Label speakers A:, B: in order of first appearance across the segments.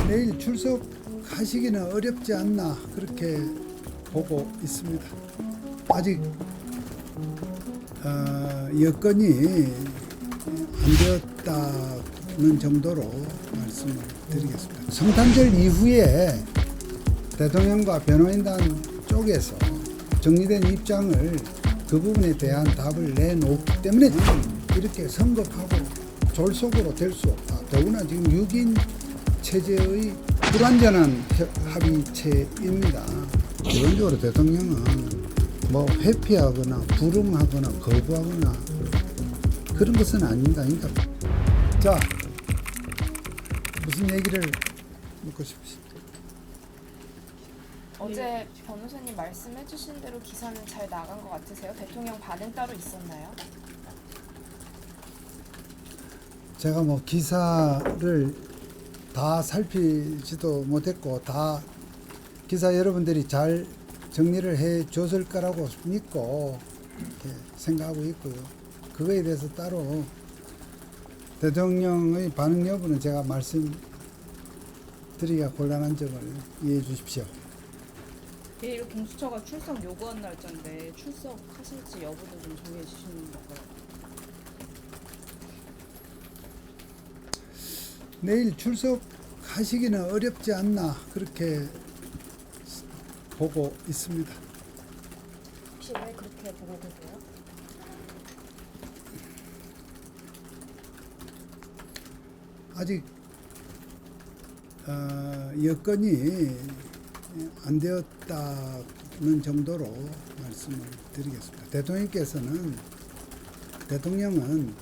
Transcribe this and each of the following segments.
A: 내일 출석하시기는 어렵지 않나 그렇게 보고 있습니다. 아직 여건이 안 되었다는 정도로 말씀을 드리겠습니다. 성탄절 이후에 대통령과 변호인단 쪽에서 정리된 입장을 그 부분에 대한 답을 내놓기 때문에 이렇게 성급하고 졸속으로 될 수 없다. 더구나 지금 6인 체제의 불완전한 합의체입니다. 기본적으로 대통령은 뭐 회피하거나 불응하거나 거부하거나 그런 것은 아닙니다. 그러니까 자, 무슨 얘기를 묻고 싶으십니까?
B: 어제 변호사님 말씀해주신 대로 기사는 잘 나간 것 같으세요? 대통령 반응 따로 있었나요?
A: 제가 뭐 기사를 다 살피지도 못했고 다 기사 여러분들이 잘 정리를 해 줬을 거라고 믿고 이렇게 생각하고 있고요. 그거에 대해서 따로 대통령의 반응 여부는 제가 말씀드리기가 곤란한 점을 이해해 주십시오.
C: 내일 공수처가 출석 요구한 날짜인데 출석하실지 여부도 좀 정해 주시는 건가요?
A: 내일 출석하시기는 어렵지 않나 그렇게 보고 있습니다.
B: 혹시 왜 그렇게 보고 계세요?
A: 아직 여건이 안 되었다는 정도로 말씀을 드리겠습니다. 대통령은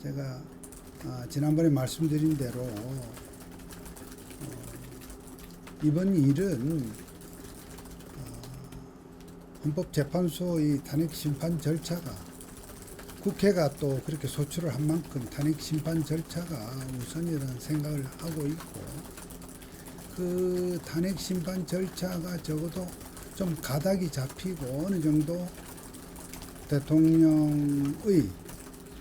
A: 제가 지난번에 말씀드린 대로 이번 일은 헌법재판소의 탄핵심판 절차가 국회가 또 그렇게 소추를 한 만큼 탄핵심판 절차가 우선이라는 생각을 하고 있고 그 탄핵심판 절차가 적어도 좀 가닥이 잡히고 어느 정도 대통령의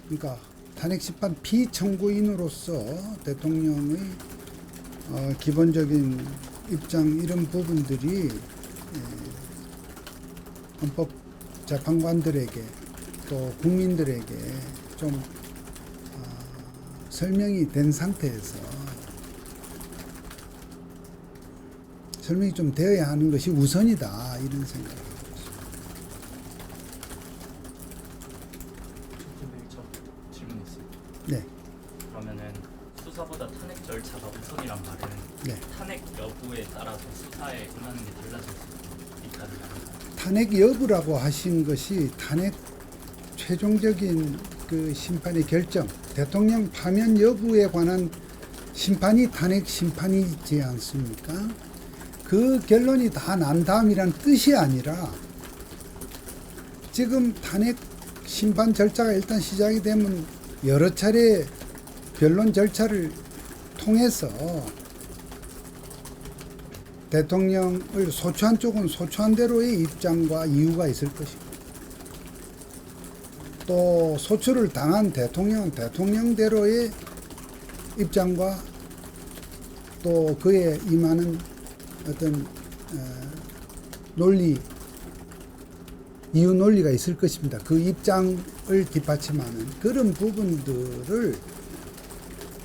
A: 그러니까 탄핵심판 피청구인으로서 대통령의 기본적인 입장 이런 부분들이 헌법재판관들에게 또 국민들에게 좀 설명이 된 상태에서 설명이 좀 되어야 하는 것이 우선이다 이런 생각을 하고 있습니다.
D: 저 질문 있어요.
A: 네.
D: 그러면은 수사보다 탄핵 절차가 우선이란 말은
A: 네.
D: 탄핵 여부에 따라서 수사에 응하는 게 달라질 수 있다는 말인가요?
A: 탄핵 여부라고 하신 것이 탄핵 최종적인 그 심판의 결정, 대통령 파면 여부에 관한 심판이 탄핵 심판이지 않습니까? 그 결론이 다 난 다음이란 뜻이 아니라 지금 탄핵 심판 절차가 일단 시작이 되면 여러 차례 변론 절차를 통해서 대통령을 소추한 쪽은 소추한 대로의 입장과 이유가 있을 것이고 또 소추를 당한 대통령은 대통령대로의 입장과 또 그에 임하는 어떤 논리, 이유 논리가 있을 것입니다. 그 입장을 뒷받침하는 그런 부분들을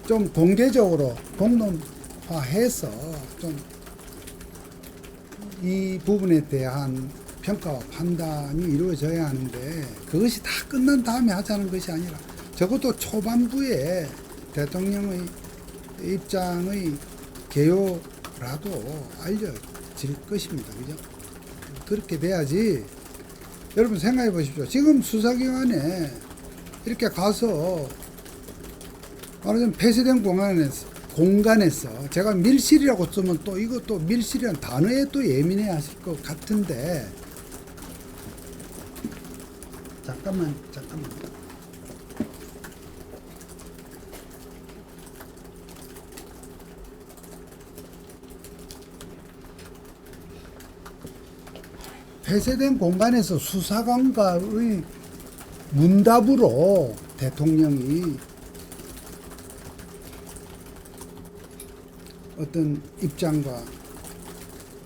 A: 좀 공개적으로 공론화해서 좀 이 부분에 대한 평가와 판단이 이루어져야 하는데 그것이 다 끝난 다음에 하자는 것이 아니라 적어도 초반부에 대통령의 입장의 개요라도 알려질 것입니다. 그죠? 그렇게 돼야지. 여러분 생각해 보십시오. 지금 수사기관에 이렇게 가서 말하자면 폐쇄된 공간에서 제가 밀실이라고 쓰면 또 이것도 밀실이라는 단어에 또 예민해 하실 것 같은데 잠깐만 폐쇄된 공간에서 수사관과의 문답으로 대통령이 어떤 입장과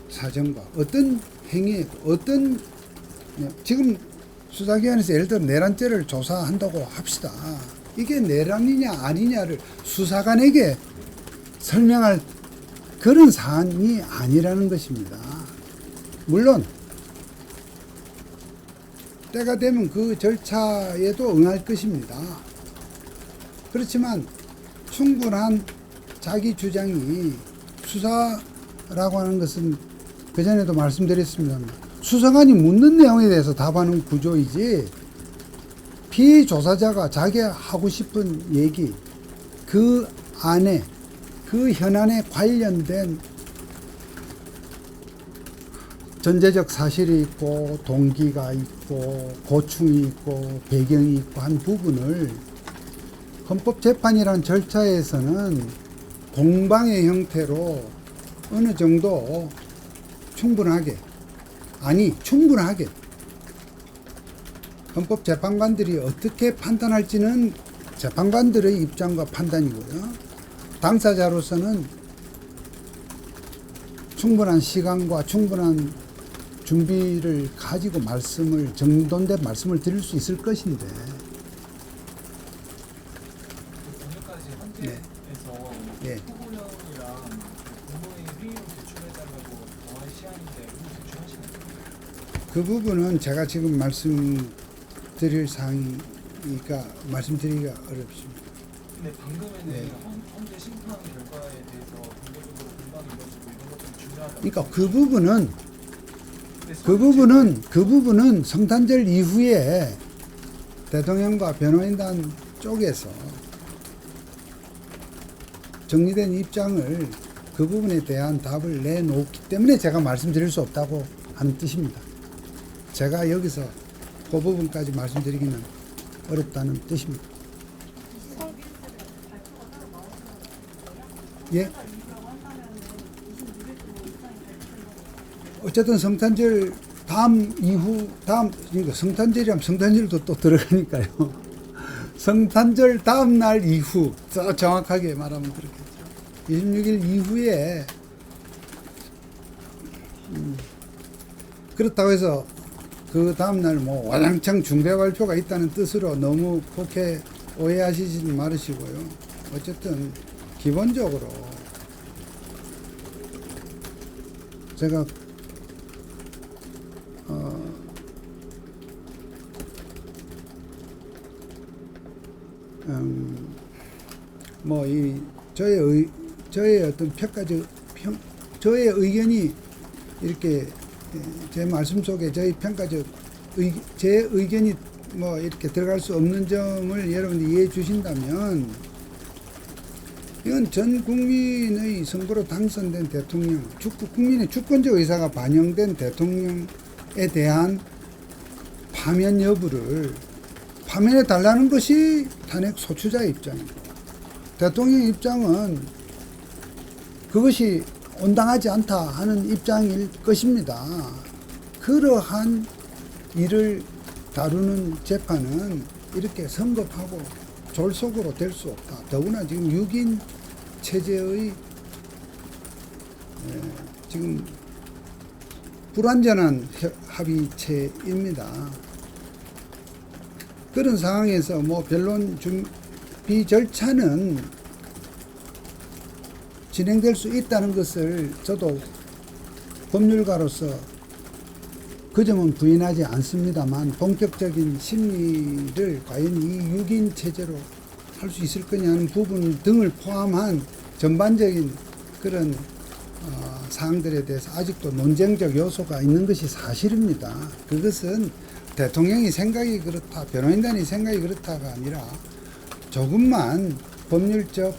A: 사정과 어떤 행위, 어떤 지금 수사기관에서 예를 들어 내란죄를 조사한다고 합시다. 이게 내란이냐 아니냐를 수사관에게 설명할 그런 사안이 아니라는 것입니다. 물론 때가 되면 그 절차에도 응할 것입니다. 그렇지만 충분한 자기 주장이 수사라고 하는 것은 그전에도 말씀드렸습니다만 수사관이 묻는 내용에 대해서 답하는 구조이지 피조사자가 자기 하고 싶은 얘기 그 안에 그 현안에 관련된 전제적 사실이 있고 동기가 있고 고충이 있고 배경이 있고 한 부분을 헌법재판이라는 절차에서는 공방의 형태로 어느 정도 충분하게 헌법재판관들이 어떻게 판단할지는 재판관들의 입장과 판단이고요. 당사자로서는 충분한 시간과 충분한 준비를 가지고 정돈된 말씀을 드릴 수 있을 것인데
E: 오늘까지 헌재에서
A: 예.
E: 후보령이랑 공무원의 회의로 제출해달라고 정한 시한인데 오늘 제출하시나요?
A: 그 부분은 제가 지금 말씀드릴 사항이니까 말씀드리기가 어렵습니다.
E: 근데 방금에는
A: 네.
E: 헌재 심판 결과에 대해서 근거적으로 공방이 이루어지고 이런 것들이 중요하다.
A: 그러니까 그 부분은 성탄절 이후에 대통령과 변호인단 쪽에서 정리된 입장을 그 부분에 대한 답을 내놓기 때문에 제가 말씀드릴 수 없다고 하는 뜻입니다. 제가 여기서 그 부분까지 말씀드리기는 어렵다는 뜻입니다. 예? 어쨌든 성탄절 그러니까 성탄절이라면 성탄절도 또 들어가니까요. 성탄절 다음 날 이후, 정확하게 말하면 그렇겠죠. 26일 이후에, 그렇다고 해서 그 다음 날 뭐 와장창 중대 발표가 있다는 뜻으로 너무 그렇게 오해하시지 말으시고요. 어쨌든 기본적으로 제가 뭐 이 저의 어떤 저의 의견이 이렇게 제 말씀 속에 저희 제 의견이 뭐 이렇게 들어갈 수 없는 점을 여러분들이 이해해 주신다면 이건 전 국민의 선거로 당선된 대통령, 국민의 주권적 의사가 반영된 대통령에 대한 파면 여부를 파면해 달라는 것이 탄핵 소추자의 입장이고, 대통령의 입장은 그것이 온당하지 않다 하는 입장일 것입니다. 그러한 일을 다루는 재판은 이렇게 성급하고 졸속으로 될 수 없다. 더구나 지금 6인 체제의 지금 불완전한 합의체입니다. 그런 상황에서 뭐 변론 준비 절차는 진행될 수 있다는 것을 저도 법률가로서 그 점은 부인하지 않습니다만, 본격적인 심리를 과연 이 6인 체제로 할 수 있을 거냐는 부분 등을 포함한 전반적인 그런 사항들에 대해서 아직도 논쟁적 요소가 있는 것이 사실입니다. 그것은 대통령이 생각이 그렇다, 변호인단이 생각이 그렇다가 아니라 조금만 법률적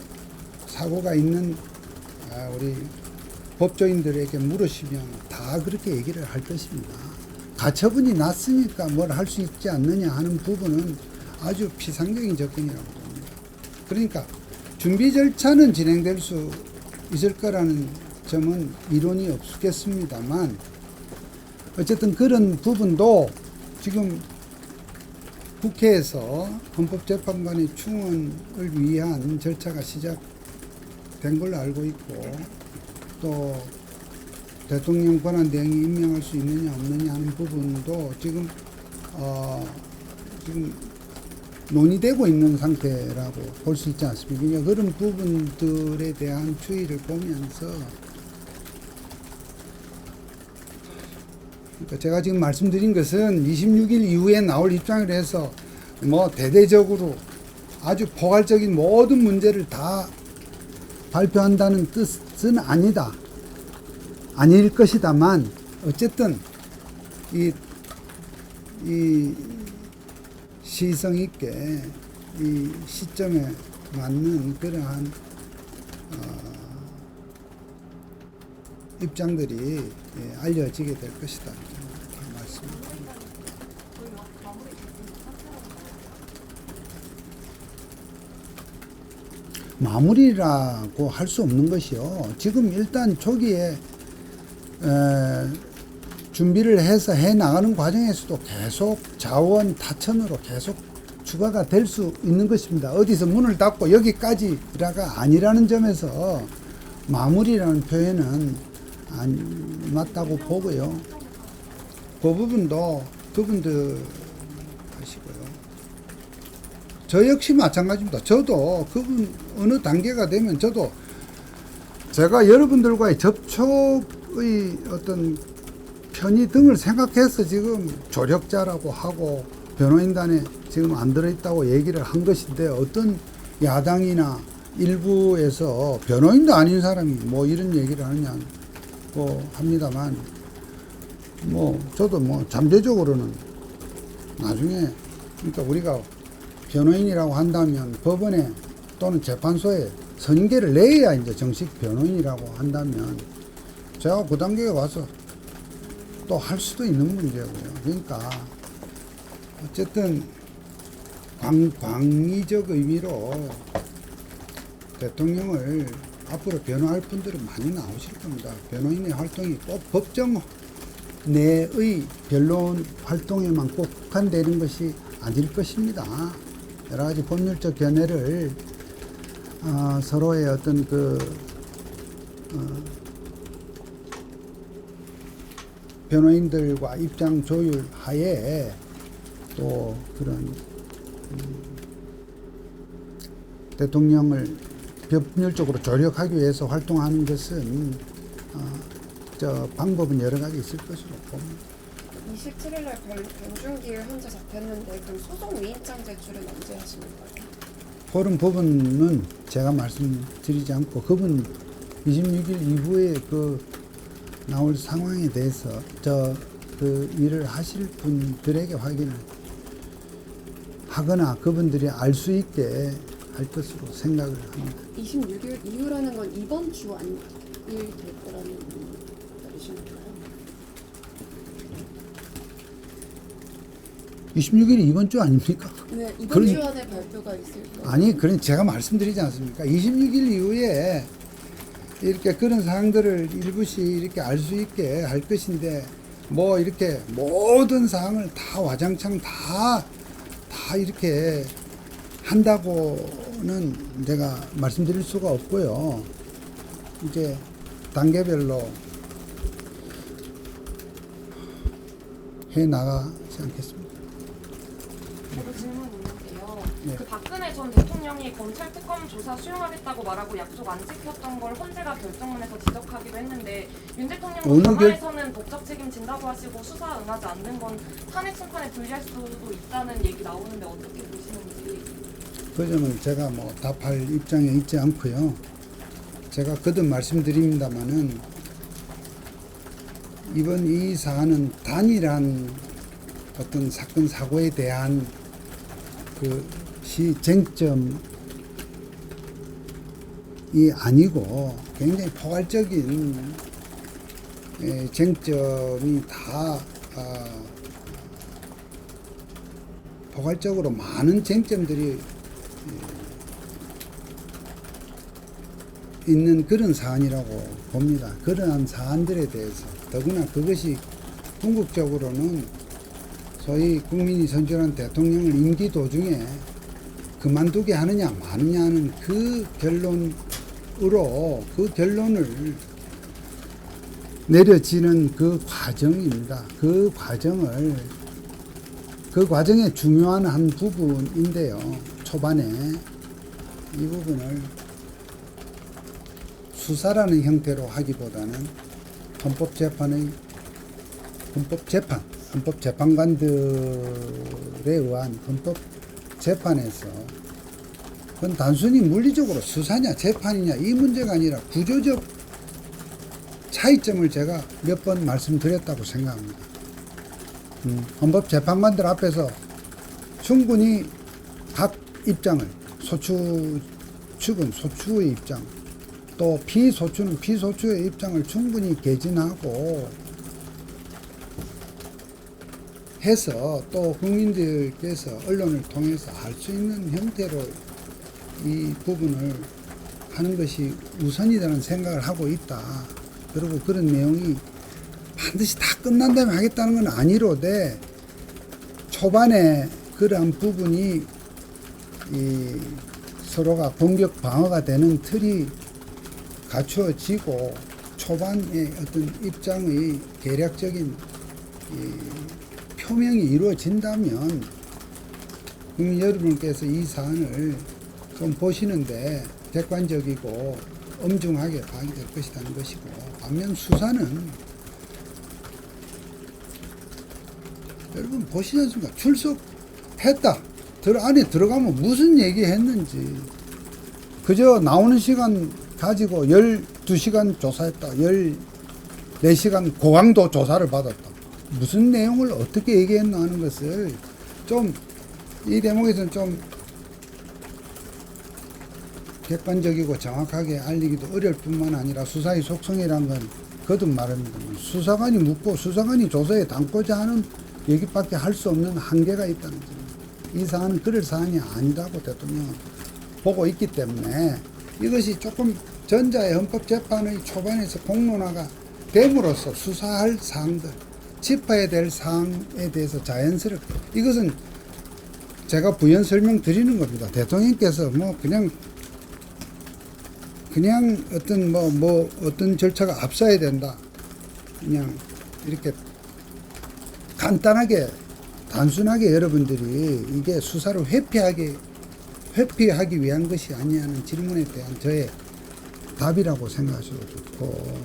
A: 사고가 있는 우리 법조인들에게 물으시면 다 그렇게 얘기를 할 것입니다. 가처분이 났으니까 뭘 할 수 있지 않느냐 하는 부분은 아주 피상적인 접근이라고 봅니다. 그러니까 준비 절차는 진행될 수 있을 거라는 점은 이론이 없겠습니다만, 어쨌든 그런 부분도 지금 국회에서 헌법재판관의 충원을 위한 절차가 시작되어 된 걸로 알고 있고, 또 대통령 권한대행이 임명할 수 있느냐 없느냐 하는 부분도 지금 논의되고 있는 상태라고 볼 수 있지 않습니까? 그러니까 그런 부분들에 대한 추이를 보면서, 그러니까 제가 지금 말씀드린 것은 26일 이후에 나올 입장을 해서 뭐 대대적으로 아주 포괄적인 모든 문제를 다 발표한다는 뜻은 아닐 것이다만, 어쨌든 이 시성 있게 이 시점에 맞는 그러한 입장들이 알려지게 될 것이다. 말씀입니다. 마무리라고 할 수 없는 것이요. 지금 일단 초기에 준비를 해서 해 나가는 과정에서도 계속 자원 타천으로 계속 추가가 될 수 있는 것입니다. 어디서 문을 닫고 여기까지라가 아니라는 점에서 마무리라는 표현은 안 맞다고 보고요. 그 부분도 그분들 하시고요. 저 역시 마찬가지입니다. 저도 그분 어느 단계가 되면 저도 제가 여러분들과의 접촉의 어떤 편의 등을 생각해서 지금 조력자라고 하고 변호인단에 지금 안 들어있다고 얘기를 한 것인데, 어떤 야당이나 일부에서 변호인도 아닌 사람이 뭐 이런 얘기를 하느냐고 합니다만, 뭐 저도 뭐 잠재적으로는 나중에, 그러니까 우리가 변호인이라고 한다면 법원에 또는 재판소에 선임계를 내야 이제 정식 변호인이라고 한다면 제가 그 단계에 와서 또 할 수도 있는 문제고요. 그러니까 어쨌든 광의적 의미로 대통령을 앞으로 변호할 분들은 많이 나오실 겁니다. 변호인의 활동이 꼭 법정 내의 변론 활동에만 꼭 국한되는 것이 아닐 것입니다. 여러 가지 법률적 견해를 서로의 어떤 변호인들과 입장 조율 하에 또 그런 대통령을 법률적으로 조력하기 위해서 활동하는 것은 방법은 여러 가지 있을 것으로 봅니다.
B: 27일날 변준길 현재 잡혔는데 그럼 소송 위임장 제출은 언제 하시는 거예요?
A: 그런 부분은 제가 말씀드리지 않고, 그분 26일 이후에 나올 상황에 대해서 그 일을 하실 분들에게 확인을 하거나 그분들이 알 수 있게 할 것으로 생각을 합니다.
F: 26일 이후라는 건 이번 주 아닐 될 거라는 말이신가요?
A: 26일이 이번 주 아닙니까?
F: 네, 이번
A: 그러니-
F: 주 안에 발표가 있을 거예요.
A: 아니, 그런 제가 말씀드리지 않습니까? 26일 이후에 이렇게 그런 사항들을 일부씩 이렇게 알 수 있게 할 것인데, 뭐 이렇게 모든 사항을 다 와장창 다 이렇게 한다고는 제가 말씀드릴 수가 없고요. 이제 단계별로 해 나가지 않겠습니다.
B: 저도 질문 있는데요.
A: 네.
B: 그 박근혜 전 대통령이 검찰 특검 조사 수용하겠다고 말하고 약속 안 지켰던 걸 헌재가 결정문에서 지적하기도 했는데, 윤 대통령은
A: 어느
B: 법원에서는 법적 책임 진다고 하시고 수사 응하지 않는 건 탄핵 심판에 불리할 수도 있다는 얘기 나오는데 어떻게 보시는지.
A: 그 점은 제가 뭐 답할 입장에 있지 않고요. 제가 거듭 말씀드립니다만은, 이번 이 사안은 단일한 어떤 사건 사고에 대한 그시 쟁점이 아니고 굉장히 포괄적인 쟁점이 다 포괄적으로 많은 쟁점들이 있는 그런 사안이라고 봅니다. 그러한 사안들에 대해서, 더구나 그것이 궁극적으로는 소위 국민이 선출한 대통령을 임기 도중에 그만두게 하느냐 마느냐 하는 그 결론에 그 결론을 내려지는 그 과정입니다. 그 과정의 중요한 한 부분인데요. 초반에 이 부분을 수사라는 형태로 하기보다는 헌법재판관들에 의한 헌법재판에서 그건 단순히 물리적으로 수사냐 재판이냐 이 문제가 아니라 구조적 차이점을 제가 몇 번 말씀드렸다고 생각합니다. 헌법재판관들 앞에서 충분히 각 입장을 소추측은 소추의 입장 또 피소추는 피소추의 입장을 충분히 개진하고 해서 또 국민들께서 언론을 통해서 알 수 있는 형태로 이 부분을 하는 것이 우선이라는 생각을 하고 있다. 그리고 그런 내용이 반드시 다 끝난 다음에 하겠다는 건 아니로되 초반에 그러한 부분이 이 서로가 공격 방어가 되는 틀이 갖추어지고 초반에 어떤 입장의 대략적인 표명이 이루어진다면 국민 여러분께서 이 사안을 좀 보시는데 객관적이고 엄중하게 봐야 될 것이라는 것이고 반면 수사는 여러분 보시지 않습니까? 출석했다. 안에 들어가면 무슨 얘기 했는지 그저 나오는 시간 가지고 12시간 조사했다. 14시간 고강도 조사를 받았다. 무슨 내용을 어떻게 얘기했나 하는 것을 좀 이 대목에서는 좀 객관적이고 정확하게 알리기도 어려울 뿐만 아니라 수사의 속성이란 건 거듭 말합니다. 수사관이 묻고 수사관이 조사에 담고자 하는 얘기밖에 할 수 없는 한계가 있다는 거죠. 이 사안은 그럴 사안이 아니라고 대통령은 보고 있기 때문에 이것이 조금 전자의 헌법재판의 초반에서 공론화가 됨으로써 수사할 사항들, 짚어야 될 사항에 대해서 자연스럽게 이것은 제가 부연 설명드리는 겁니다. 대통령께서 뭐 그냥 어떤 절차가 앞서야 된다. 그냥 이렇게 간단하게 단순하게 여러분들이 이게 수사를 회피하기 위한 것이 아니냐는 질문에 대한 저의 답이라고 생각하셔도 좋고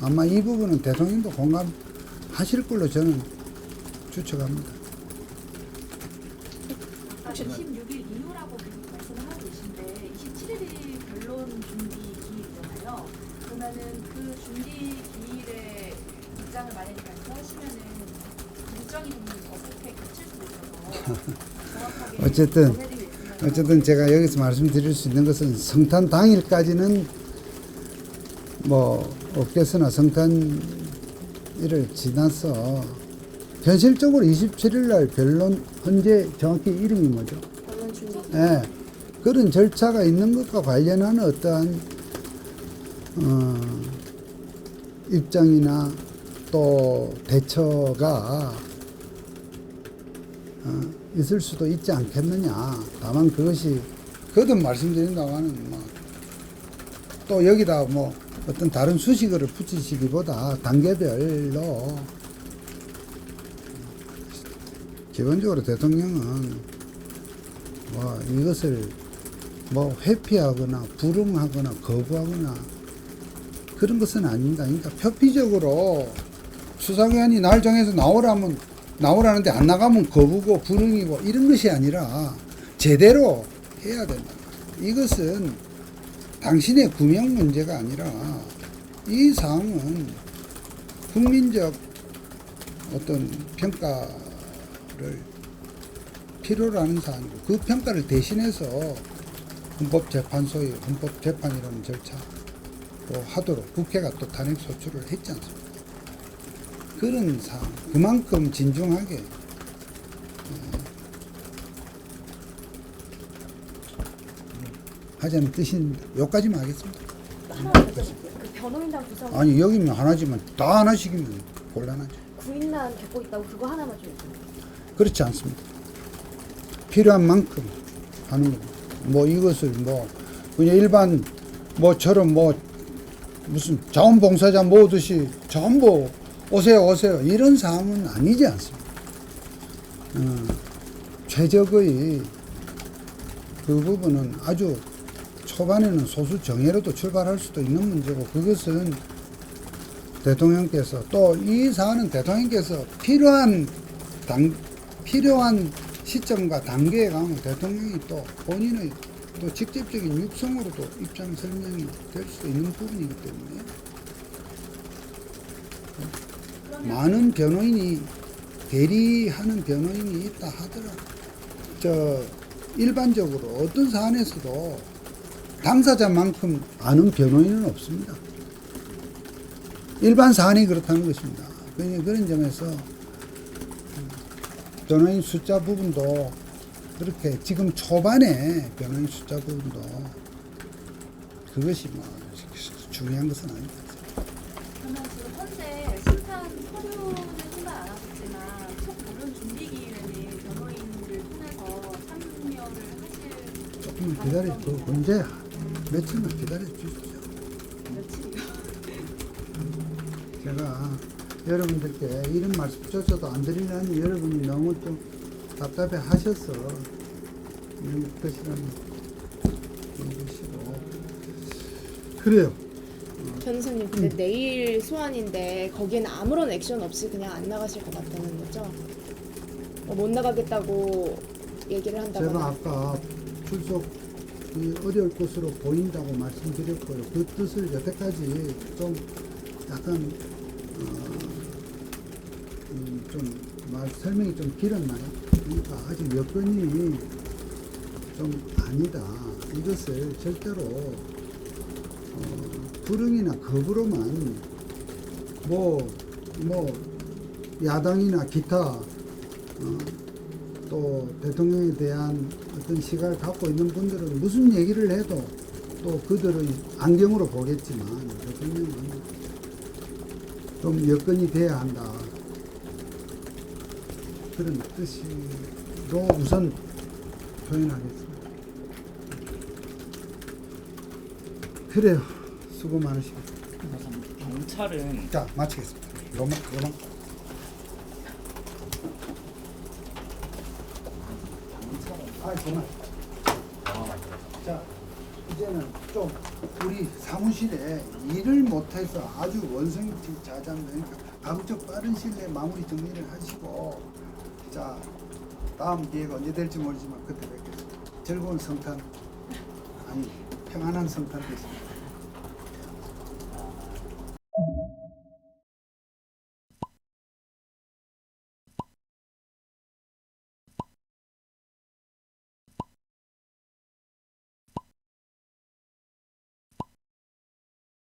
A: 아마 이 부분은 대통령도 공감하실 걸로 저는 추측합니다.
G: 26일 이후라고 계속 말씀을 하고 계신데 27일이 변론 준비 기일이잖아요. 그러면은 그 준비 기일에 입장을 만약에 발표하시면은 일정이 좀 어떻게 겹칠 수도 있어서 정확하게
A: 어쨌든 제가 여기서 말씀드릴 수 있는 것은 성탄 당일까지는 뭐 없겠으나 성탄일을 지나서 현실적으로 27일 날 변론 헌재 정확히 이름이 뭐죠?
F: 변론 준비.
A: 예, 그런 절차가 있는 것과 관련한 어떠한 입장이나 또 대처가 있을 수도 있지 않겠느냐. 다만 그것이 거듭 말씀드린다고는 또 여기다 뭐 어떤 다른 수식어를 붙이시기보다 단계별로 기본적으로 대통령은 뭐 이것을 뭐 회피하거나 불응하거나 거부하거나 그런 것은 아닙니다. 그러니까 표피적으로 수사기관이 날 정해서 나오라는데 안 나가면 거부고 불응이고 이런 것이 아니라 제대로 해야 된다. 이것은 당신의 구명 문제가 아니라 이 사항은 국민적 어떤 평가를 필요로 하는 사안이고 그 평가를 대신해서 헌법재판소의 헌법재판이라는 절차 또 하도록 국회가 또 탄핵소추를 했지 않습니까? 그런 사안, 그만큼 진중하게 하자는 뜻입니다. 여기까지만 하겠습니다.
G: 하나만 여쭤볼게요. 그 변호인단 구성
A: 아니 여기면 하나지만 다 하나씩이면 곤란하죠.
G: 구인난 겪고 있다고 그거 하나만 좀 여쭤볼게요.
A: 그렇지 않습니다. 필요한 만큼 하는 겁니다. 뭐 이것을 뭐 그냥 일반 뭐처럼 뭐 무슨 자원봉사자 모으듯이 전부 오세요 오세요 이런 상황은 아니지 않습니까? 최적의 그 부분은 아주 초반에는 소수 정예로도 출발할 수도 있는 문제고, 그것은 대통령께서 또 이 사안은 대통령께서 필요한 시점과 단계에 가면 대통령이 또 본인의 또 직접적인 육성으로도 입장 설명이 될 수 있는 부분이기 때문에 많은 변호인이 대리하는 변호인이 있다 하더라도 일반적으로 어떤 사안에서도 당사자만큼 아는 변호인은 없습니다. 일반 사안이 그렇다는 것입니다. 그런 점에서 변호인 숫자 부분도 그렇게 지금 초반에 변호인 숫자 부분도 그것이 뭐 중요한 것은 아닙니다.
G: 그러면 지금 현재 심판 서류는 신발 안 하셨지만 속 보는 준비 기일에는 변호인을 통해서 참여를 하실
A: 조금만 기다려, 언제 며칠만 기다려 주십시오.
G: 며칠이요?
A: 제가 여러분들께 이런 말씀조차도 안 드리라니 여러분이 너무 좀 답답해 하셔서 이런 것이라는 것이고 그래요.
F: 변호사님, 근데 내일 소환인데 거기에는 아무런 액션 없이 그냥 안 나가실 것 같다는 거죠? 못 나가겠다고 얘기를 한다거나.
A: 제가 아까 출석이 어려울 것으로 보인다고 말씀드렸고요. 그 뜻을 여태까지 좀 약간 좀 설명이 좀 길었나요? 그러니까 아직 여건이 좀 아니다. 이것을 절대로 불응이나 거부로만 뭐 야당이나 기타 또 대통령에 대한 어떤 시각을 갖고 있는 분들은 무슨 얘기를 해도 또 그들의 안경으로 보겠지만 대통령은 좀 여건이 돼야 한다. 그런 뜻으로 우선 표현하겠습니다. 그래요. 수고 많으십니다.
D: 경찰은
A: 자, 마치겠습니다. 로만. 아, 그만. 자, 이제는 좀 우리 사무실에 일을 못해서 아주 원성자장되니까 가급적 빠른 시일 내에 마무리 정리를 하시고, 자, 다음 기회가 언제 될지 모르지만 그때 뵙겠습니다. 즐거운 성탄, 아니 평안한 성탄 되십시오.